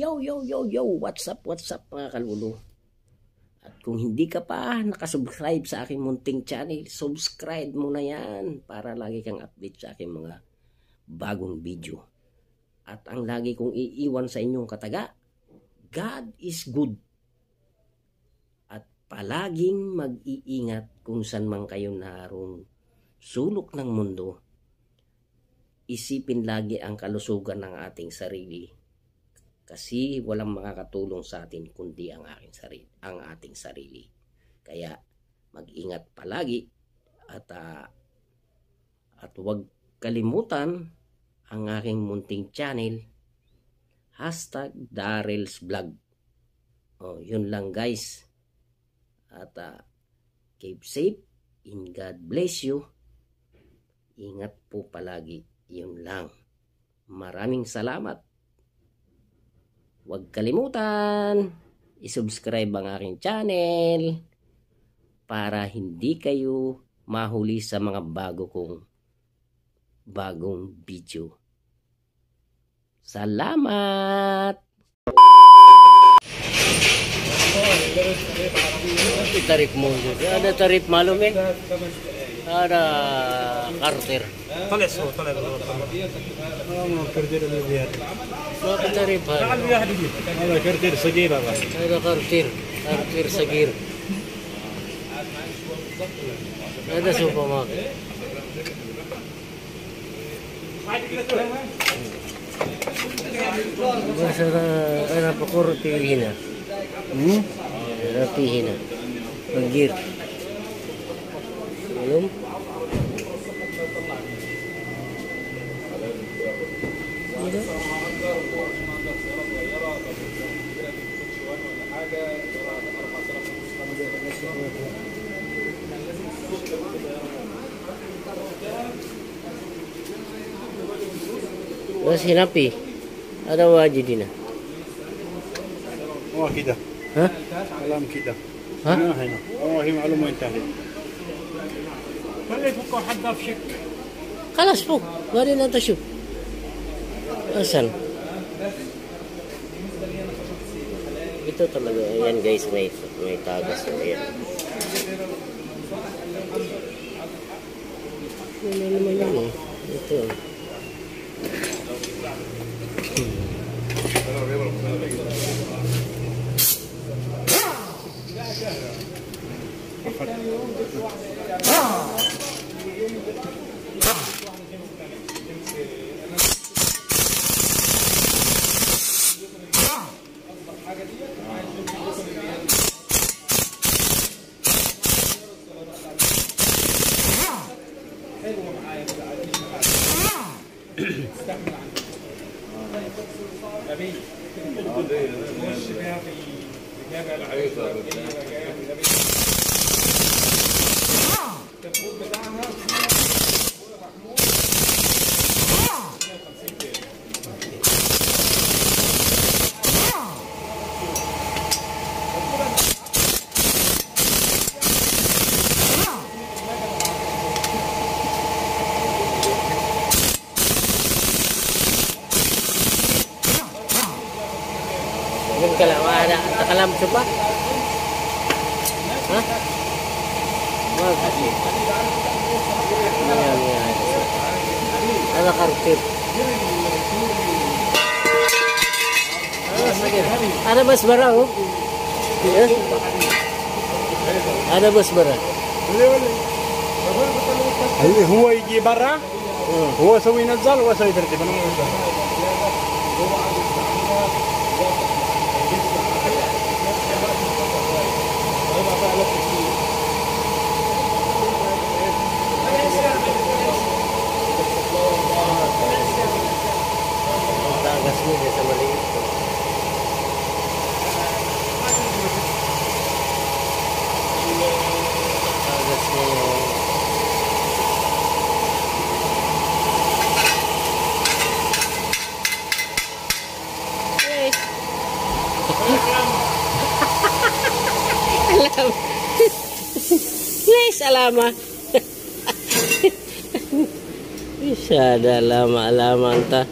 Yo, what's up mga kalulu? At kung hindi ka pa nakasubscribe sa aking munting channel, subscribe mo na yan para lagi kang update sa aking mga bagong video. At ang lagi kong iiwan sa inyong kataga, God is good. At palaging mag-iingat kung saan man kayo naroong sulok ng mundo. Isipin lagi ang kalusugan ng ating sarili. Kasi walang makakatulong sa atin kundi ang ating sarili. Kaya mag-ingat palagi at huwag kalimutan ang aking munting channel #DarrellsVlog. Yun lang guys. At keep safe and God bless you. Ingat po palagi. Yun lang. Maraming salamat. Huwag kalimutan i-subscribe ang aking channel para hindi kayo mahuli sa mga bagong video. Salamat! Tarif mo. Ada tarif malum eh. Ada karter. طلع كرتير اللي بيها ما كتريب هذا كرتير صغير هذا كرتير صغير هذا سوبر ماركت بس أنا بقول في هنا في هنا صغير belum بس هنا في ada wajidina كده ها كلام كده ها هنا هي معلومه انتهت خلي فوق حد في شك خلاص فوق ورينا انت شوف asal itu talaga yan guys, may tagas na yan. Ano naman yan eh ito ada takalam coba hah bagus ada kartip ada bus barang ya ada bus barang اللي هو يجي برا هو سوي ينزل وسوي ترتيب انا tagasnya dia sama itu tagasnya alam guys alama bisa ada alama-alama entah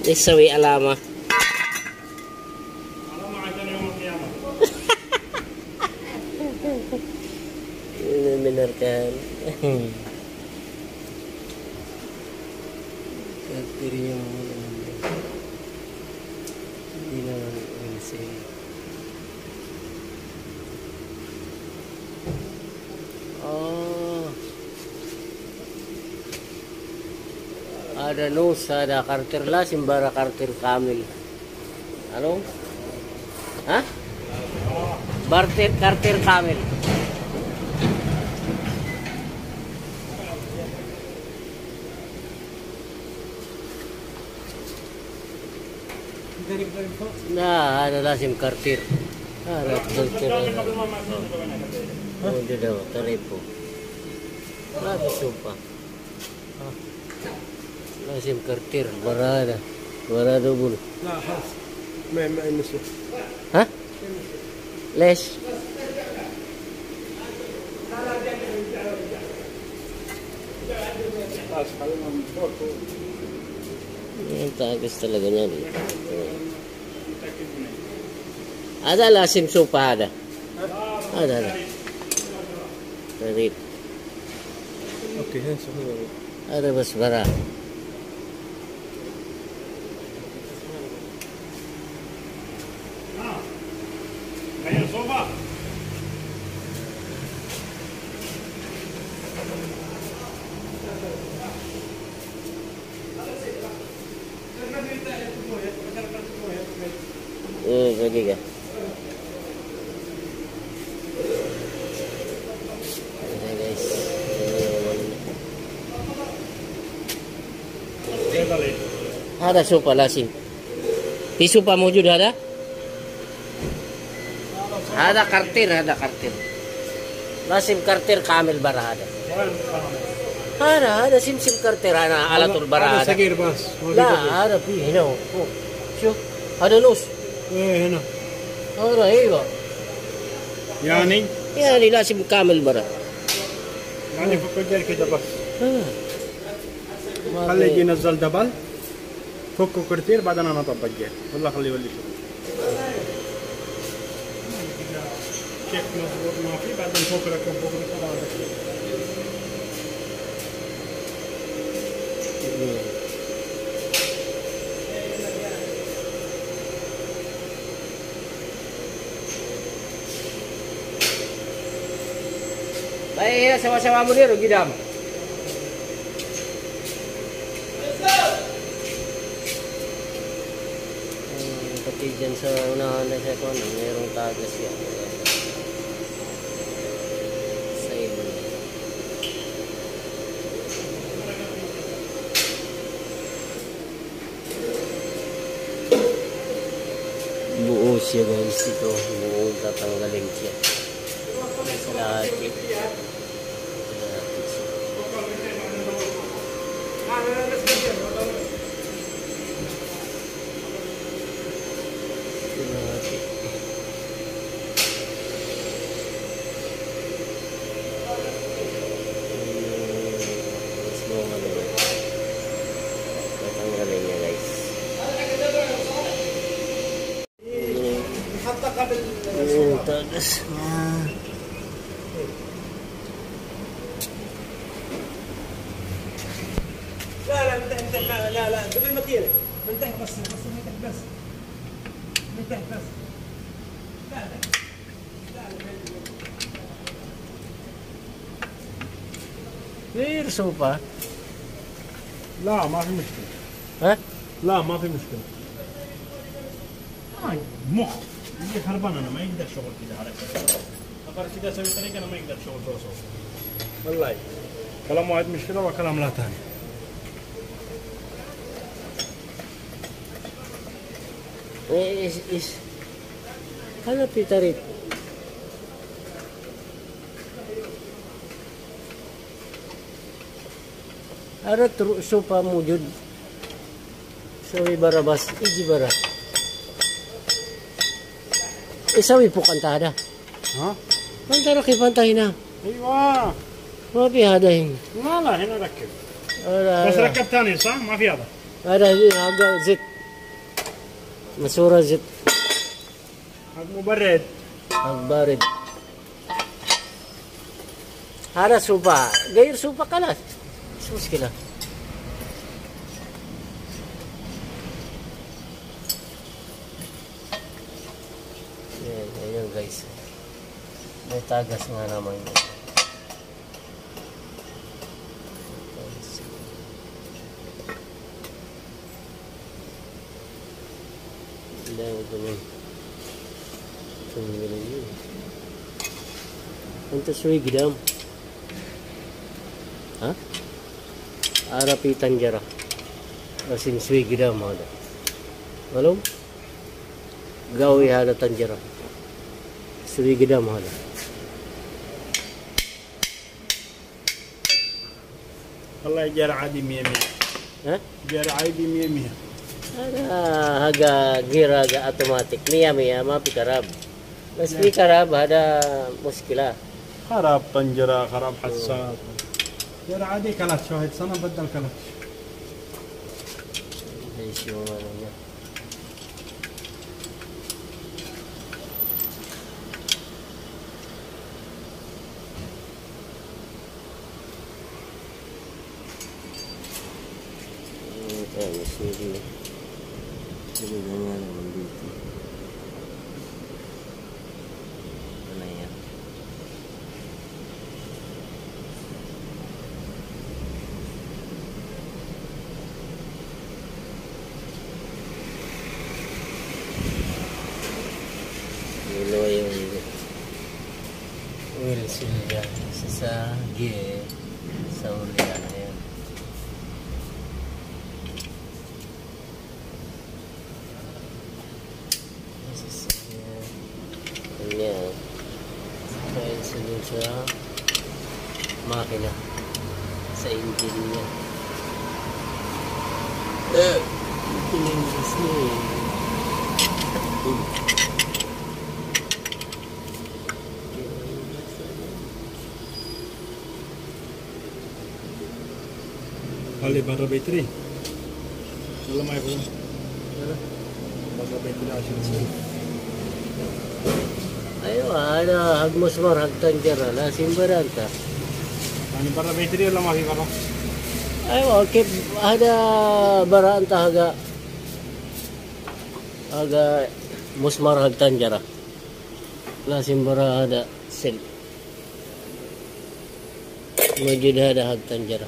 isawi alama kan. Kartir yang hindi naman LC. Oh, ada nus, ada kartir lah, simbara kartir kamil. Ano? Hah? Kartir kamil. Nah, ada lazim kartir. Ada kartir. Oh, dia dah teripu. Lagi sumpah. Lazim kartir, berada bulu. لا خلاص ما يمسوا. Hah? Les. خلاص خلينا من فوق. Yang tagas talaga niyan. Ada lazim supa ada. Ada. Terip. اوكي هين سوي. Ada basbara. هين صوبا. Lagi ka. Ayan guys. Ada supa lazim. Di supa موجود هذا؟ هذا kartir, هذا kartir. لازم kartir كامل برا هذا. هذا سمسم kartir أنا على طول برا هذا هذا. صغير بس. لا هذا فيه هنا فوق. شوف هذا نص. ايه هنا. هذا ايوه. يعني لازم كامل برا. يعني فوق الجيل كده بس. ما خليه في- يجي ينزل دبل. فكه كرتير بعدين انا اطبق الجيل. والله خليه يولي شغل. كيف مظبوط ما في بعدين فوق لكم فوق لكم. Baik, sama-sama munir gidam. Pati dyan sa unahan na siya kung mayroong tagas yan. Sa ilo. Buo siya guys ito. Buong tatanggalin siya. Sa lahat eh. Tatanggalin niya guys. حتى قبل Tagas. لا لا قبل ما تجيلك من تحت بس من تحت بس من تحت بس لا Clear sopa. لا ما في مشكلة. ها؟ لا ما في مشكلة. مخ يجي خربان انا ما يقدر شغل كذا على كذا. اقدر كذا اسوي طريقة انا ما يقدر شغل توصل. والله كلام واحد مشكلة وكلام لا ثاني. Is ano pitarit? Ada sopa mujud. Sawi barabas, iji bara. Sawi po kanta ada. ها؟ Kanta na kipantahin na. ايوه Mga pihadahin. لا لا هنا ركب. بس Ada, ركب ثاني صح؟ ما في هذا. aga zit. Masura zit. حق مبرد. Agbarid. هذا سوبا غير سوبا خلاص مش مشكلة. Ayan guys, may tagas nga naman yun. Dahil ito yun. Tumingin yun. Ito suwi gidam. Ha? Arapitan jara. Asin suwi gidam ada. Malum? Gawi hada tanjara. Suwi gidam hada. والله جار عادي 100 Ha? جار عادي 100 Ada haga gira haga automatic. Mia ma pikarab. Mas pikarab ada muskilah. خراب طنجرة خراب حساس جار عادي كلاتش واحد سنة بدل كلاتش Guys, yung ano niya. Mas hindi. Sabi na nga naman dito. Ano yan? Nilo yung oil seal dyan. Isa sa gear. Sa ulian na yan. Kanya dahil sa dun sa makina sa engine niya pinanggis niya خلي برا بيتري والله ما يفهم برا بيتري عشان يصير ayo ada hag musmar hag tanjara la simbaranta يعني برا بيتري ولا ما في برا؟ ayo kip ada baranta haga musmar hag tanjara la simbara ada sel majid ada hag tanjara.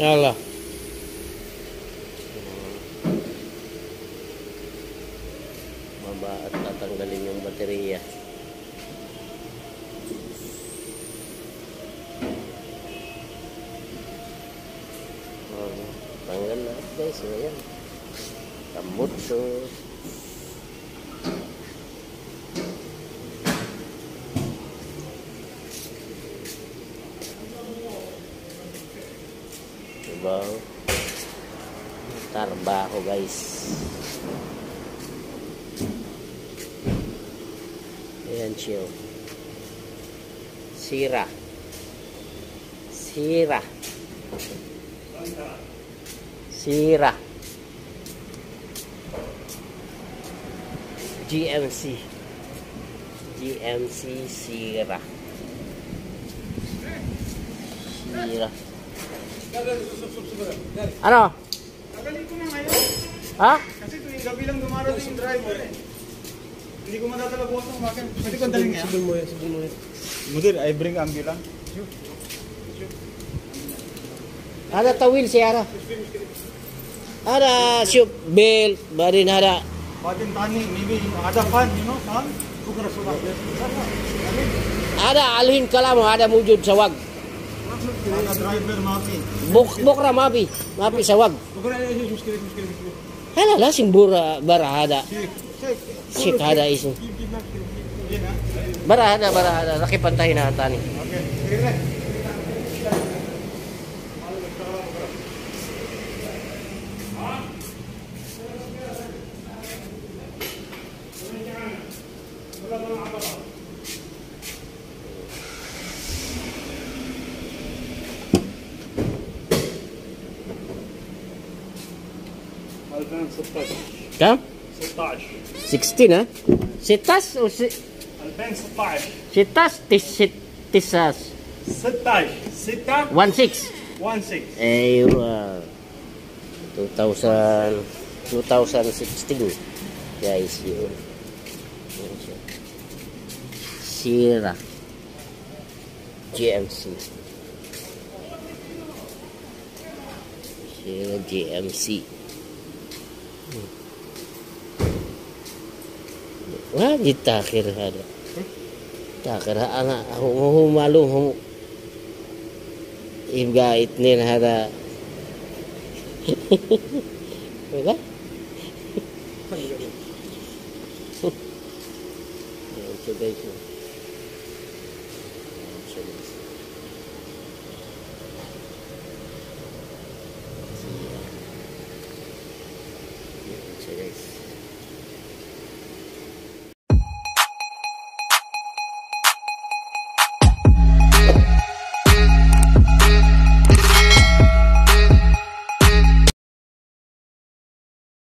Yalah. Baba at tatanggalin yung baterya. Tanggal na guys, ayan. Tambot to. Trabaho guys. Ayan siya. Sierra. GMC Sierra. Ano? Tagalin ko na ngayon. Ha? Kasi tuwing gabi lang dumarating yung driver eh. Hindi ko madadala bukas ng makin. Pwede ko dalhin nga. Sige mo yan. Mudir, I bring ambulance. Ada tawil SIERRA. Ada shop belt, barin ada. Batin tani, maybe ada fan, you know, fan. Kukara sudah. Ada alhin kalam, ada mujud sa wag. Ada driver mapi. Bukra mapi sa wag. Kukara ini muskil. Hala la simbura barahada. Sik ada isu. Barahada nakipantahin na tani. Okay. 2016 كم؟ 16 16 ها؟ 16 و 2016 16 16 16 6 16 16 ايوه 2016 guys yun Sierra GMC Sierra GMC wah ditakir hada takir anak hu malum hu ibga itnin hada wala so guys so guys